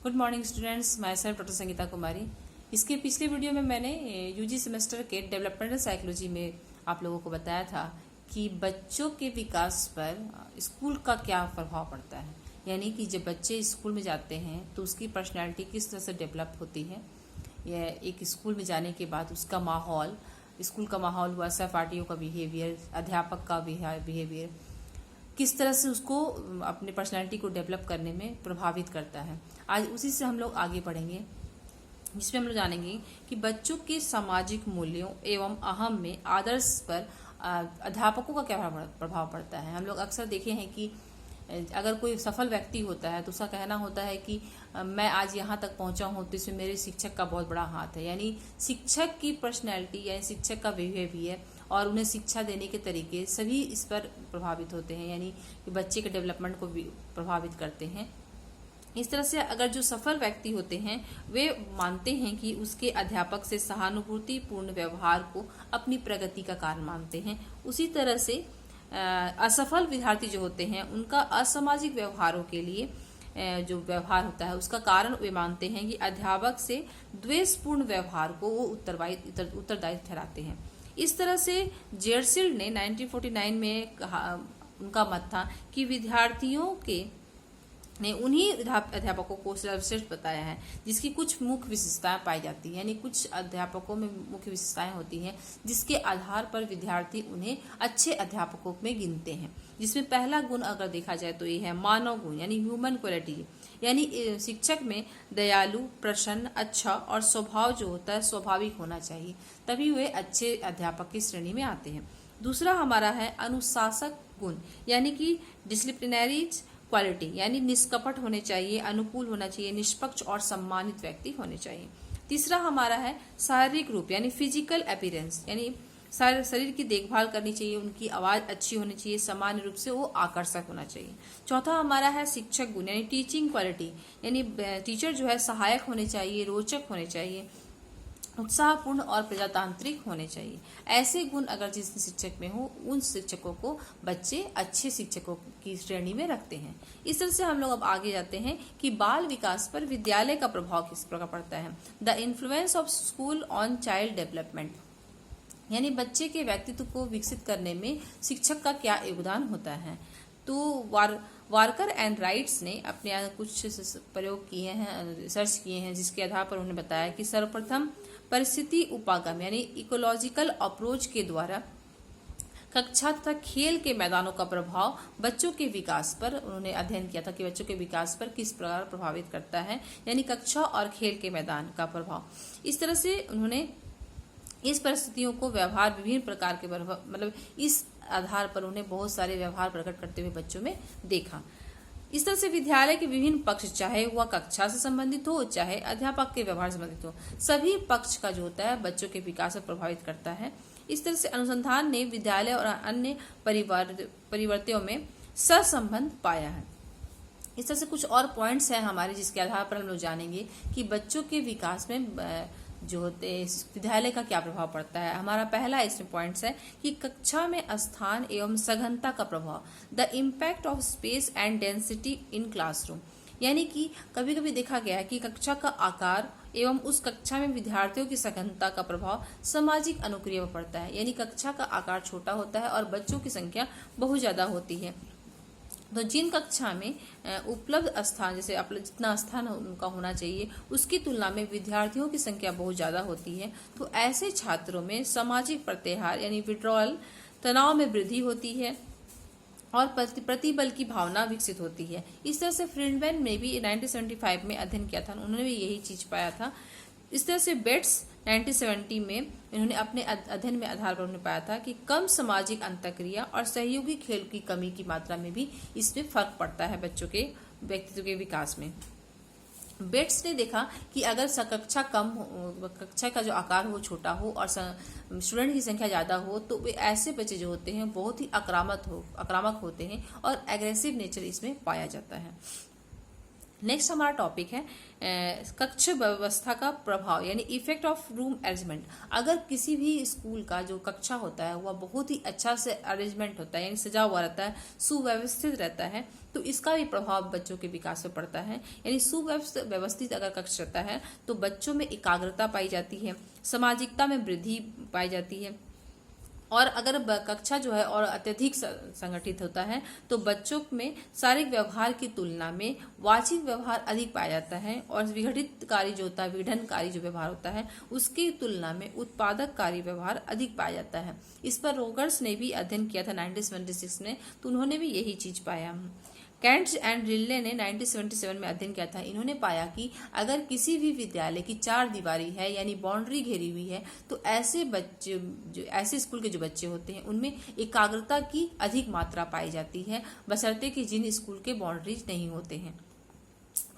Good morning students, myself doctor Sangeeta Kumari. इसके पिछले video में मैंने यूजी सेमेस्टर के डेवलपमेंटल साइकोलॉजी में आप लोगों को बताया था कि बच्चों के विकास पर स्कूल का क्या प्रभाव पड़ता है। यानी कि जब बच्चे स्कूल में जाते हैं तो उसकी पर्सनैलिटी किस तरह से डेवलप होती है। यह एक स्कूल में जाने के बाद उसका माहौल, स्कूल का माहौल हुआ, सहपाठियों का बिहेवियर, अध्यापक का बिहेवियर किस तरह से उसको अपने पर्सनालिटी को डेवलप करने में प्रभावित करता है। आज उसी से हम लोग आगे बढ़ेंगे, जिसमें हम लोग जानेंगे कि बच्चों के सामाजिक मूल्यों एवं अहम में आदर्श पर अध्यापकों का क्या प्रभाव पड़ता है। हम लोग अक्सर देखे हैं कि अगर कोई सफल व्यक्ति होता है तो उसका कहना होता है कि मैं आज यहाँ तक पहुँचा हूँ तो इसमें मेरे शिक्षक का बहुत बड़ा हाथ है। यानी शिक्षक की पर्सनैलिटी यानी शिक्षक का बिहेवियर और उन्हें शिक्षा देने के तरीके सभी इस पर प्रभावित होते हैं, यानी कि बच्चे के डेवलपमेंट को भी प्रभावित करते हैं। इस तरह से अगर जो सफल व्यक्ति होते हैं वे मानते हैं कि उसके अध्यापक से सहानुभूतिपूर्ण व्यवहार को अपनी प्रगति का कारण मानते हैं। उसी तरह से असफल विद्यार्थी जो होते हैं उनका असामाजिक व्यवहारों के लिए जो व्यवहार होता है उसका कारण वे मानते हैं कि अध्यापक से द्वेषपूर्ण व्यवहार को वो उत्तरदायी ठहराते हैं। इस तरह से जेरसिल्ड ने 1949 में कहा, उनका मत था कि विद्यार्थियों के ने उन्हीं अध्यापकों को सर्वश्रेष्ठ बताया है जिसकी कुछ मुख्य विशेषताएं पाई जाती हैं। यानी कुछ अध्यापकों में मुख्य विशेषताएं होती हैं जिसके आधार पर विद्यार्थी उन्हें अच्छे अध्यापकों में गिनते हैं। जिसमें पहला गुण अगर देखा जाए तो ये है मानव गुण यानी ह्यूमन क्वालिटी। यानी शिक्षक में दयालु, प्रसन्न, अच्छा और स्वभाव जो होता है स्वाभाविक होना चाहिए, तभी वे अच्छे अध्यापक की श्रेणी में आते हैं। दूसरा हमारा है अनुशासक गुण यानी कि डिसिप्लिनरी क्वालिटी, यानी निष्कपट होने चाहिए, अनुकूल होना चाहिए, निष्पक्ष और सम्मानित व्यक्ति होने चाहिए। तीसरा हमारा है शारीरिक रूप यानी फिजिकल अपीयरेंस, यानी शरीर की देखभाल करनी चाहिए, उनकी आवाज अच्छी होनी चाहिए, सामान्य रूप से वो आकर्षक होना चाहिए। चौथा हमारा है शिक्षक गुण यानी टीचिंग क्वालिटी, यानी टीचर जो है सहायक होने चाहिए, रोचक होने चाहिए, उत्साहपूर्ण और प्रजातांत्रिक होने चाहिए। ऐसे गुण अगर जिस शिक्षक में हो उन शिक्षकों को बच्चे अच्छे शिक्षकों की श्रेणी में रखते हैं। इस तरह से हम लोग अब आगे जाते हैं कि बाल विकास पर विद्यालय का प्रभाव किस प्रकार पड़ता है। The influence of school on child development, यानी बच्चे के व्यक्तित्व को विकसित करने में शिक्षक का क्या योगदान होता है। तो वार्कर एंड राइट्स ने अपने कुछ प्रयोग किए हैं, रिसर्च किए हैं, जिसके आधार पर उन्होंने बताया कि सर्वप्रथम परिस्थिति उपागम यानी इकोलॉजिकल अप्रोच के द्वारा कक्षा तथा खेल के मैदानों का प्रभाव बच्चों के विकास पर उन्होंने अध्ययन किया था कि बच्चों के विकास पर किस प्रकार प्रभावित करता है, यानी कक्षा और खेल के मैदान का प्रभाव। इस तरह से उन्होंने इस परिस्थितियों को व्यवहार विभिन्न प्रकार के मतलब इस आधार पर उन्हें बहुत सारे व्यवहार प्रकट करते हुए बच्चों में देखा। इस तरह से विद्यालय के विभिन्न पक्ष, चाहे वह कक्षा से संबंधित हो चाहे अध्यापक के व्यवहार से संबंधित हो, सभी पक्ष का जो होता है बच्चों के विकास को प्रभावित करता है। इस तरह से अनुसंधान ने विद्यालय और अन्य परिवर्तियों में सहसंबंध पाया है। इस तरह से कुछ और पॉइंट्स हैं हमारे जिसके आधार पर हम लोग जानेंगे कि बच्चों के विकास में जो होते विद्यालय का क्या प्रभाव पड़ता है। हमारा पहला इसमें पॉइंट्स है कि कक्षा में स्थान एवं सघनता का प्रभाव, the impact of space and density in classroom. यानी कि कभी कभी देखा गया है कि कक्षा का आकार एवं उस कक्षा में विद्यार्थियों की सघनता का प्रभाव सामाजिक अनुक्रिया पर पड़ता है। यानी कक्षा का आकार छोटा होता है और बच्चों की संख्या बहुत ज्यादा होती है, तो जिन कक्षा में उपलब्ध स्थान, जैसे जितना स्थान उनका होना चाहिए उसकी तुलना में विद्यार्थियों की संख्या बहुत ज्यादा होती है, तो ऐसे छात्रों में सामाजिक प्रत्याहार यानी विड्रॉल, तनाव में वृद्धि होती है और प्रतिबल की भावना विकसित होती है। इस तरह से फ्रिडमैन ने भी 1975 में अध्ययन किया था, उन्होंने भी यही चीज पाया था। इस तरह से बेट्स 1970 में इन्होंने अपने अध्ययन में आधार पर उन्होंने पाया था कि कम सामाजिक अंतःक्रिया और सहयोगी खेल की कमी की मात्रा में भी इसमें फर्क पड़ता है बच्चों के व्यक्तित्व के विकास में। बेट्स ने देखा कि अगर कक्षा कम हो, कक्षा का जो आकार हो छोटा हो और स्टूडेंट की संख्या ज्यादा हो, तो वे ऐसे बच्चे जो होते हैं बहुत ही आक्रामक होते हैं और एग्रेसिव नेचर इसमें पाया जाता है। नेक्स्ट हमारा टॉपिक है कक्ष व्यवस्था का प्रभाव यानी इफेक्ट ऑफ रूम अरेंजमेंट। अगर किसी भी स्कूल का जो कक्षा होता है वह बहुत ही अच्छा से अरेंजमेंट होता है यानी सजा हुआ रहता है, सुव्यवस्थित रहता है, तो इसका भी प्रभाव बच्चों के विकास पर पड़ता है। यानी सुव्यवस्थित अगर कक्ष रहता है तो बच्चों में एकाग्रता पाई जाती है, सामाजिकता में वृद्धि पाई जाती है, और अगर कक्षा जो है और अत्यधिक संगठित होता है तो बच्चों में शारीरिक व्यवहार की तुलना में वाचिक व्यवहार अधिक पाया जाता है, और विघटित कार्य जो होता है, विघटनकारी जो व्यवहार होता है उसकी तुलना में उत्पादक कार्य व्यवहार अधिक पाया जाता है। इस पर रोगर्स ने भी अध्ययन किया था 1976 में, तो उन्होंने भी यही चीज पाया। कैंट्स एंड रिल्ले ने 1977 में अध्ययन किया था। इन्होंने पाया कि अगर किसी भी विद्यालय की चार दीवारी है यानी बाउंड्री घेरी हुई है तो ऐसे बच्चे जो ऐसे स्कूल के जो बच्चे होते हैं उनमें एकाग्रता की अधिक मात्रा पाई जाती है, बशर्ते कि जिन स्कूल के बाउंड्रीज नहीं होते हैं।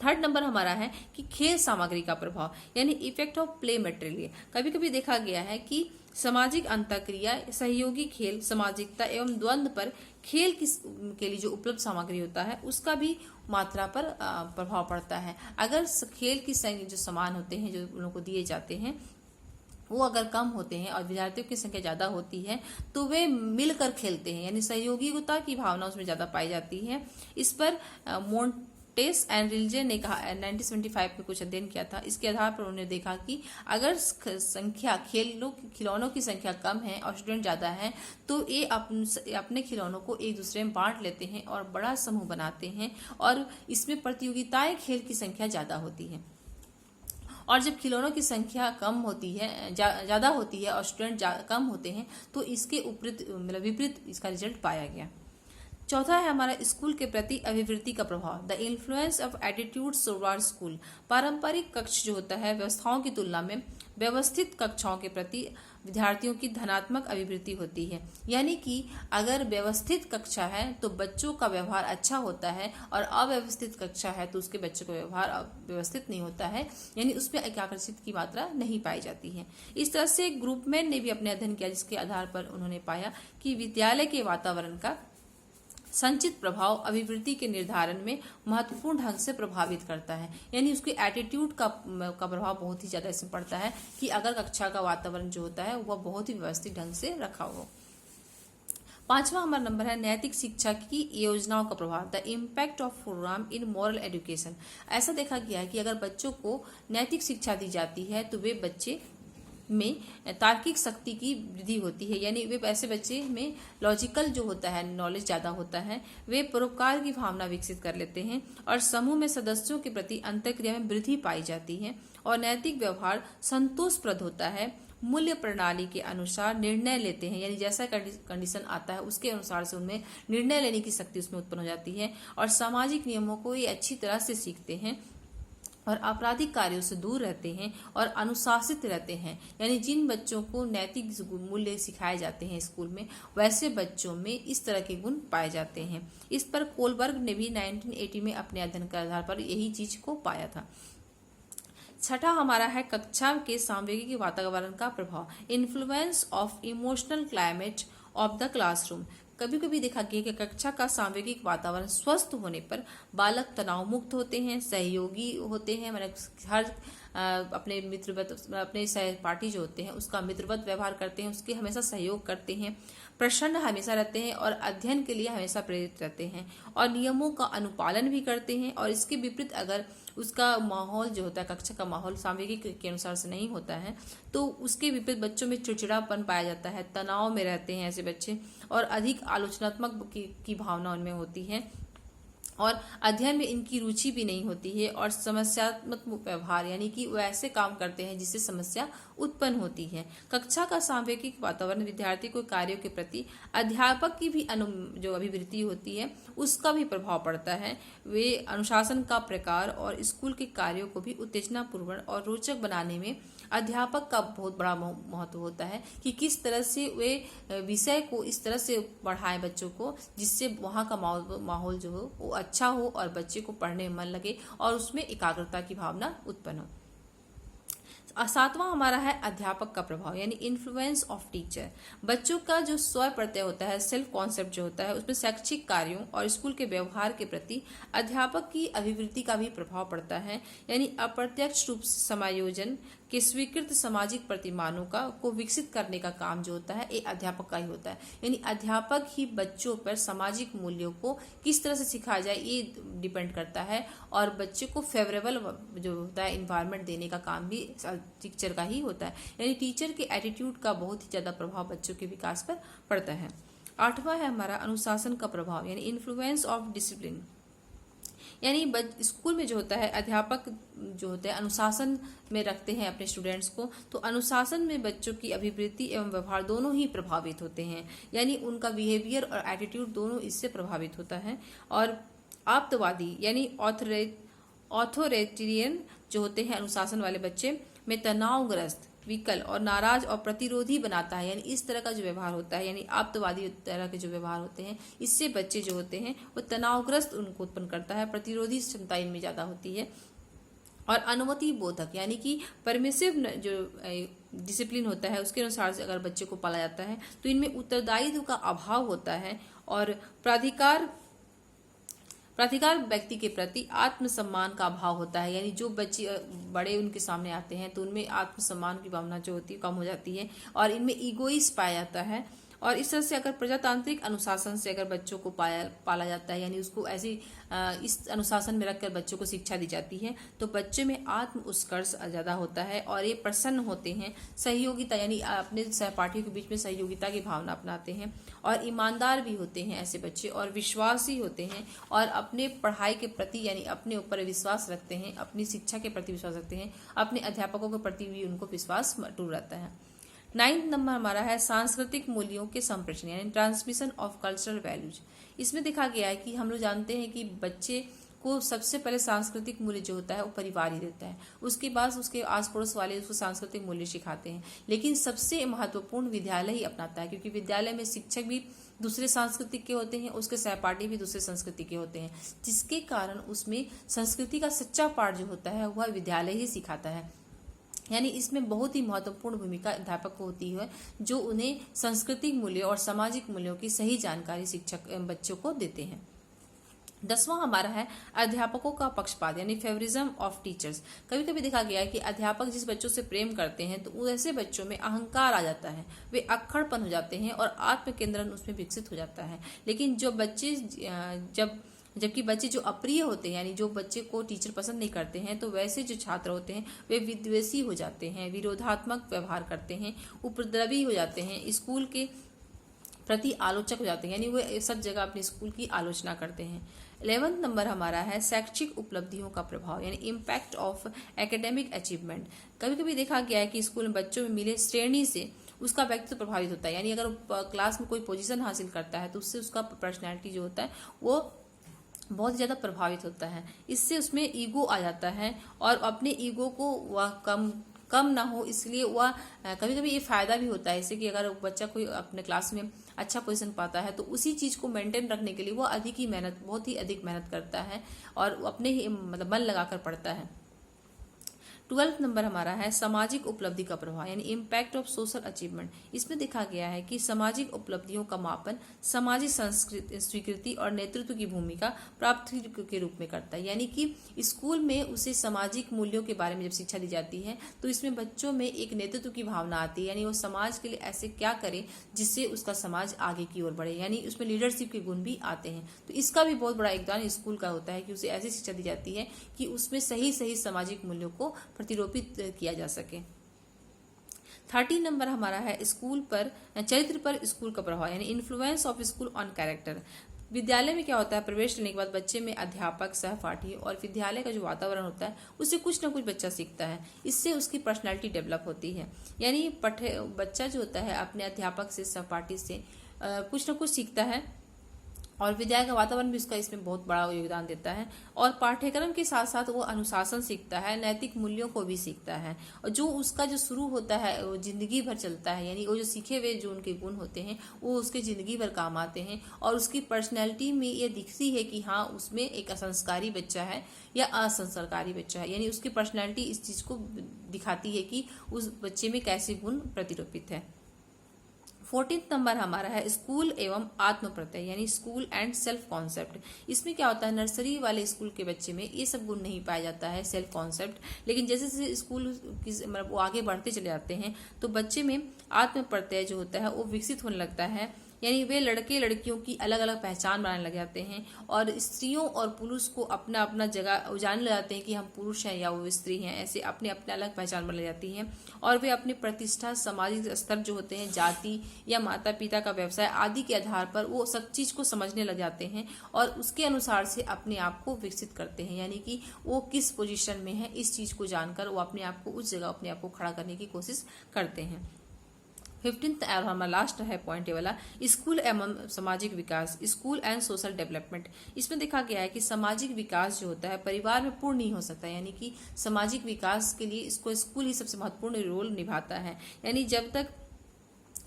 थर्ड नंबर हमारा है कि खेल सामग्री का प्रभाव यानी इफेक्ट ऑफ प्ले मटेरियल। कभी कभी देखा गया है कि सामाजिक अंतःक्रिया, सहयोगी खेल, सामाजिकता एवं द्वंद्व पर खेल के लिए जो उपलब्ध सामग्री होता है उसका भी मात्रा पर प्रभाव पड़ता है। अगर खेल की जो सामान होते हैं जो उन लोगों को दिए जाते हैं वो अगर कम होते हैं और विद्यार्थियों की संख्या ज्यादा होती है तो वे मिलकर खेलते हैं यानी सहयोगिता की भावना उसमें ज्यादा पाई जाती है। इस पर मोंटेस एंड रिल्जे ने कहा 1975 में कुछ अध्ययन किया था। इसके आधार पर उन्होंने देखा कि अगर संख्या खिलौनों की संख्या कम है और स्टूडेंट ज्यादा है तो ये अपने खिलौनों को एक दूसरे में बांट लेते हैं और बड़ा समूह बनाते हैं, और इसमें प्रतियोगिताएं खेल की संख्या ज्यादा होती है। और जब खिलौनों की संख्या कम होती है, ज्यादा होती है और स्टूडेंट कम होते हैं तो इसके विपरीत इसका रिजल्ट पाया गया। चौथा है हमारा स्कूल के प्रति अभिवृत्ति का प्रभाव, the influence of attitude towards school. पारंपरिक कक्ष जो होता है व्यवस्थाओं की तुलना में व्यवस्थित कक्षाओं के प्रति विद्यार्थियों की धनात्मक अभिवृत्ति होती है। यानी कि अगर व्यवस्थित कक्षा है तो बच्चों का व्यवहार अच्छा होता है, और अव्यवस्थित कक्षा है तो उसके बच्चों का व्यवहार व्यवस्थित नहीं होता है, यानी उसमें एकाग्रचित की मात्रा नहीं पाई जाती है। इस तरह से ग्रुपमैन ने भी अपने अध्ययन किया जिसके आधार पर उन्होंने पाया कि विद्यालय के वातावरण का संचित प्रभाव अभिवृद्धि के निर्धारण में महत्वपूर्ण ढंग से प्रभावित करता है। यानी उसके एटीट्यूड का प्रभाव बहुत ही ज्यादा इसमें पड़ता है कि अगर कक्षा का वातावरण जो होता है वह बहुत ही व्यवस्थित ढंग से रखा हो। पांचवा हमारा नंबर है नैतिक शिक्षा की योजनाओं का प्रभाव, the impact of program in moral education. ऐसा देखा गया है कि अगर बच्चों को नैतिक शिक्षा दी जाती है तो वे बच्चे में तार्किक शक्ति की वृद्धि होती है, यानी वे ऐसे बच्चे में लॉजिकल जो होता है नॉलेज ज्यादा होता है, वे परोपकार की भावना विकसित कर लेते हैं, और समूह में सदस्यों के प्रति अंतःक्रिया में वृद्धि पाई जाती है, और नैतिक व्यवहार संतोषप्रद होता है, मूल्य प्रणाली के अनुसार निर्णय लेते हैं, यानी जैसा कंडीशन आता है उसके अनुसार से उनमें निर्णय लेने की शक्ति उसमें उत्पन्न हो जाती है, और सामाजिक नियमों को ये अच्छी तरह से सीखते हैं, और आपराधिक कार्यों से दूर रहते हैं और अनुशासित रहते हैं। यानी जिन बच्चों को नैतिक मूल्य सिखाए जाते हैं स्कूल में वैसे बच्चों में इस तरह के गुण पाए जाते हैं। इस पर कोलबर्ग ने भी 1980 में अपने अध्ययन के आधार पर यही चीज को पाया था। छठा हमारा है कक्षा के सामवेगिक वातावरण का प्रभाव, influence of emotional climate of the classroom. कभी कभी देखा गया कि कक्षा का सामवेगिक वातावरण स्वस्थ होने पर बालक तनाव मुक्त होते हैं, सहयोगी होते हैं, मतलब हर अपने सहपाठी जो होते हैं उसका मित्रवत व्यवहार करते हैं, उसके हमेशा सहयोग करते हैं, प्रसन्न हमेशा रहते हैं और अध्ययन के लिए हमेशा प्रेरित रहते हैं, और नियमों का अनुपालन भी करते हैं। और इसके विपरीत अगर उसका माहौल जो होता है कक्षा का माहौल सामवेगिक के अनुसार से नहीं होता है तो उसके विपरीत बच्चों में चिड़चिड़ापन पाया जाता है, तनाव में रहते हैं ऐसे बच्चे, और अधिक आलोचनात्मक की भावना उनमें होती है, और अध्ययन में इनकी रुचि भी नहीं होती है, और समस्यात्मक व्यवहार यानी कि वो ऐसे काम करते हैं जिससे समस्या उत्पन्न होती है। कक्षा का सामवेगिक वातावरण विद्यार्थी को कार्यों के प्रति अध्यापक की भी जो अभिवृत्ति होती है उसका भी प्रभाव पड़ता है। वे अनुशासन का प्रकार और स्कूल के कार्यों को भी उत्तेजनापूर्ण और रोचक बनाने में अध्यापक का बहुत बड़ा महत्व होता है कि किस तरह से वे विषय को इस तरह से पढ़ाएं बच्चों को जिससे वहाँ का माहौल जो हो वो अच्छा हो और बच्चे को पढ़ने में मन लगे और उसमें एकाग्रता की भावना उत्पन्न हो। सातवां हमारा है अध्यापक का प्रभाव यानी इन्फ्लुएंस ऑफ टीचर। बच्चों का जो स्व प्रत्यय होता है, सेल्फ कॉन्सेप्ट जो होता है, उसमें शैक्षिक कार्यों और स्कूल के व्यवहार के प्रति अध्यापक की अभिवृत्ति का भी प्रभाव पड़ता है। यानी अप्रत्यक्ष रूप से समायोजन के स्वीकृत सामाजिक प्रतिमानों का को विकसित करने का काम जो होता है ये अध्यापक का ही होता है। यानी अध्यापक ही बच्चों पर सामाजिक मूल्यों को किस तरह से सिखाया जाए ये डिपेंड करता है, और बच्चे को फेवरेबल जो होता है इन्वायरमेंट देने का काम भी टीचर का ही होता है। यानी टीचर के एटीट्यूड का बहुत ही ज्यादा प्रभाव बच्चों के विकास पर पड़ता है। आठवां है हमारा अनुशासन का प्रभाव यानी इन्फ्लुएंस ऑफ डिसिप्लिन। यानी स्कूल में जो होता है अध्यापक जो होते हैं अनुशासन में रखते हैं अपने स्टूडेंट्स को, तो अनुशासन में बच्चों की अभिवृत्ति एवं व्यवहार दोनों ही प्रभावित होते हैं। यानी उनका बिहेवियर और एटीट्यूड दोनों इससे प्रभावित होता है। और आप्तवादी यानी ऑथोरिटेरियन जो होते हैं अनुशासन वाले बच्चे में तनावग्रस्त, विकल और नाराज और प्रतिरोधी बनाता है। यानी इस तरह का जो व्यवहार होता है, यानी आप्तवादी तरह के जो व्यवहार होते हैं, इससे बच्चे जो होते हैं वो तनावग्रस्त उनको उत्पन्न करता है, प्रतिरोधी क्षमता इनमें ज्यादा होती है। और अनुमति बोधक यानी कि परमिसिव जो डिसिप्लिन होता है उसके अनुसार से अगर बच्चे को पाला जाता है तो इनमें उत्तरदायित्व का अभाव होता है। और प्राधिकार व्यक्ति के प्रति आत्मसम्मान का अभाव होता है। यानी जो बच्चे बड़े उनके सामने आते हैं तो उनमें आत्मसम्मान की भावना जो होती है कम हो जाती है और इनमें ईगोइस्ट पाया जाता है। और इस तरह से अगर प्रजातांत्रिक अनुशासन से अगर बच्चों को पाला जाता है, यानी उसको ऐसी इस अनुशासन में रखकर बच्चों को शिक्षा दी जाती है, तो बच्चे में आत्म उत्कर्ष ज्यादा होता है और ये प्रसन्न होते हैं। सहयोगिता यानी अपने सहपाठियों के बीच में सहयोगिता की भावना अपनाते हैं और ईमानदार भी होते हैं ऐसे बच्चे, और विश्वासी होते हैं और अपने पढ़ाई के प्रति यानी अपने ऊपर विश्वास रखते हैं, अपनी शिक्षा के प्रति विश्वास रखते हैं, अपने अध्यापकों के प्रति भी उनको विश्वास अटूट रहता है। 9वां नंबर हमारा है सांस्कृतिक मूल्यों के संप्रेषण यानी ट्रांसमिशन ऑफ कल्चरल वैल्यूज। इसमें देखा गया है कि हम लोग जानते हैं कि बच्चे को सबसे पहले सांस्कृतिक मूल्य जो होता है वो परिवार ही देता है, उसके बाद उसके आस पड़ोस वाले उसको सांस्कृतिक मूल्य सिखाते हैं, लेकिन सबसे महत्वपूर्ण विद्यालय ही अपनाता है, क्योंकि विद्यालय में शिक्षक भी दूसरे सांस्कृतिक के होते हैं, उसके सहपाठी भी दूसरे संस्कृति के होते हैं, जिसके कारण उसमें संस्कृति का सच्चा पाठ जो होता है वह विद्यालय ही सिखाता है। यानी इसमें बहुत ही महत्वपूर्ण भूमिका अध्यापक को होती है, जो उन्हें सांस्कृतिक मूल्यों और सामाजिक मूल्यों की सही जानकारी शिक्षक बच्चों को देते हैं। 10वां हमारा है अध्यापकों का पक्षपात यानी फेवरिज्म ऑफ टीचर्स। कभी कभी देखा गया है कि अध्यापक जिस बच्चों से प्रेम करते हैं तो ऐसे बच्चों में अहंकार आ जाता है, वे अक्खड़पन हो जाते हैं और आत्म केंद्रन उसमें विकसित हो जाता है। लेकिन जो बच्चे जबकि बच्चे जो अप्रिय होते हैं यानी जो बच्चे को टीचर पसंद नहीं करते हैं, तो वैसे जो छात्र होते हैं वे विद्वेषी हो जाते हैं, विरोधात्मक व्यवहार करते हैं, उपद्रवी हो जाते हैं, स्कूल के प्रति आलोचक हो जाते हैं, यानी वे सब जगह अपने स्कूल की आलोचना करते हैं। 11वां नंबर हमारा है शैक्षिक उपलब्धियों का प्रभाव यानी इम्पैक्ट ऑफ एकेडमिक अचीवमेंट। कभी कभी देखा गया है कि स्कूल में बच्चों में मिले श्रेणी से उसका व्यक्तित्व प्रभावित होता है, यानी अगर क्लास में कोई पोजीशन हासिल करता है तो उससे उसका पर्सनैलिटी जो होता है वो बहुत ज्यादा प्रभावित होता है। इससे उसमें ईगो आ जाता है और अपने ईगो को वह कम ना हो, इसलिए वह कभी कभी ये फायदा भी होता है इससे कि अगर बच्चा कोई अपने क्लास में अच्छा पोजीशन पाता है तो उसी चीज को मेंटेन रखने के लिए वो बहुत ही अधिक मेहनत करता है और अपने ही मतलब मन लगाकर पढ़ता है। 12वां नंबर हमारा है सामाजिक उपलब्धि का प्रभाव यानी इम्पैक्ट ऑफ सोशल अचीवमेंट। इसमें देखा गया है कि सामाजिक उपलब्धियों का मापन सामाजिक स्वीकृति और नेतृत्व की भूमिका प्राप्ति के रूप में करता है। यानी कि स्कूल में उसे सामाजिक मूल्यों के बारे में जब शिक्षा दी जाती है तो इसमें बच्चों में एक नेतृत्व की भावना आती है, यानी वो समाज के लिए ऐसे क्या करे जिससे उसका समाज आगे की ओर बढ़े, यानी उसमें लीडरशिप के गुण भी आते हैं। तो इसका भी बहुत बड़ा योगदान स्कूल का होता है कि उसे ऐसी शिक्षा दी जाती है कि उसमें सही सही सामाजिक मूल्यों को प्रतिरोपित किया जा सके। 13 नंबर हमारा है स्कूल पर चरित्र पर स्कूल का प्रभाव यानी influence of school on character. विद्यालय में क्या होता है, प्रवेश लेने के बाद बच्चे में अध्यापक, सहपाठी और विद्यालय का जो वातावरण होता है उससे कुछ ना कुछ बच्चा सीखता है, इससे उसकी पर्सनालिटी डेवलप होती है। यानी बच्चा जो होता है अपने अध्यापक से, सहपाठी से कुछ ना कुछ सीखता है और विद्यालय का वातावरण भी उसका इसमें बहुत बड़ा योगदान देता है। और पाठ्यक्रम के साथ साथ वो अनुशासन सीखता है, नैतिक मूल्यों को भी सीखता है, और जो उसका जो शुरू होता है वो जिंदगी भर चलता है। यानी वो जो सीखे हुए जो उनके गुण होते हैं वो उसके जिंदगी भर काम आते हैं, और उसकी पर्सनैलिटी में ये दिखती है कि हाँ उसमें एक असंस्कारी बच्चा है या असंस्कारी बच्चा है। यानी उसकी पर्सनैलिटी इस चीज को दिखाती है कि उस बच्चे में कैसे गुण प्रतिरूपित है। 14th नंबर हमारा है स्कूल एवं आत्म प्रत्यय, यानी स्कूल एंड सेल्फ कॉन्सेप्ट। इसमें क्या होता है, नर्सरी वाले स्कूल के बच्चे में ये सब गुण नहीं पाया जाता है, सेल्फ कॉन्सेप्ट। लेकिन जैसे जैसे स्कूल मतलब वो आगे बढ़ते चले जाते हैं तो बच्चे में आत्म प्रत्यय जो होता है वो विकसित होने लगता है। यानी वे लड़के लड़कियों की अलग अलग पहचान बनाने लग जाते हैं, और स्त्रियों और पुरुष को अपना अपना जगह जानने लग जाते हैं कि हम पुरुष हैं या वो स्त्री हैं। ऐसे अपने अपने अलग पहचान बन जाती है, और वे अपनी प्रतिष्ठा, सामाजिक स्तर जो होते हैं, जाति या माता पिता का व्यवसाय आदि के आधार पर वो सब चीज को समझने लग जाते हैं, और उसके अनुसार से अपने आप को विकसित करते हैं। यानी कि वो किस पोजीशन में है इस चीज को जानकर वो अपने आप को उस जगह अपने आप को खड़ा करने की कोशिश करते हैं। 15th और हमारा लास्ट है पॉइंट ये वाला, स्कूल एवं सामाजिक विकास, स्कूल एंड सोशल डेवलपमेंट। इसमें देखा गया है कि सामाजिक विकास जो होता है परिवार में पूर्ण नहीं हो सकता, यानी कि सामाजिक विकास के लिए इसको स्कूल ही सबसे महत्वपूर्ण रोल निभाता है। यानी जब तक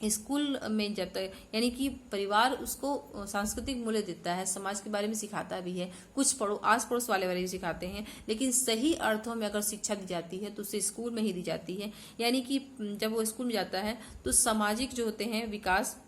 स्कूल में जब तक यानी कि परिवार उसको सांस्कृतिक मूल्य देता है, समाज के बारे में सिखाता भी है, कुछ आस पड़ोस वाले भी सिखाते हैं, लेकिन सही अर्थों में अगर शिक्षा दी जाती है तो उसे स्कूल में ही दी जाती है। यानी कि जब वो स्कूल में जाता है तो सामाजिक जो होते हैं विकास,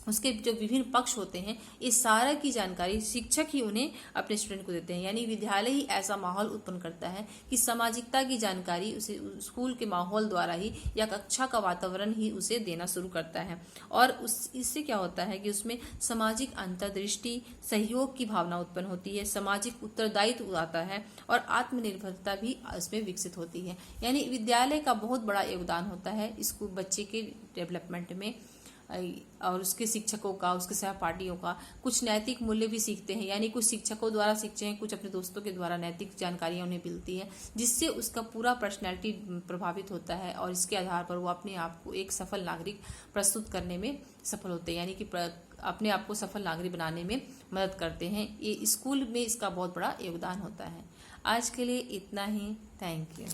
उसके जो विभिन्न पक्ष होते हैं, इस सारा की जानकारी शिक्षक ही उन्हें अपने स्टूडेंट को देते हैं। यानी विद्यालय ही ऐसा माहौल उत्पन्न करता है कि सामाजिकता की जानकारी उसे स्कूल के माहौल द्वारा ही या कक्षा का वातावरण ही उसे देना शुरू करता है। और इससे क्या होता है कि उसमें सामाजिक अंतर्दृष्टि, सहयोग की भावना उत्पन्न होती है, सामाजिक उत्तरदायित्व आता है, और आत्मनिर्भरता भी उसमें विकसित होती है। यानी विद्यालय का बहुत बड़ा योगदान होता है स्कूल बच्चे के डेवलपमेंट में, और उसके शिक्षकों का, उसके सहपाठियों का। कुछ नैतिक मूल्य भी सीखते हैं, यानी कुछ शिक्षकों द्वारा सीखते हैं, कुछ अपने दोस्तों के द्वारा नैतिक जानकारियां उन्हें मिलती है, जिससे उसका पूरा पर्सनैलिटी प्रभावित होता है, और इसके आधार पर वो अपने आप को एक सफल नागरिक प्रस्तुत करने में सफल होते हैं, यानी कि अपने आप को सफल नागरिक बनाने में मदद करते हैं। ये स्कूल में इसका बहुत बड़ा योगदान होता है। आज के लिए इतना ही। Thank you.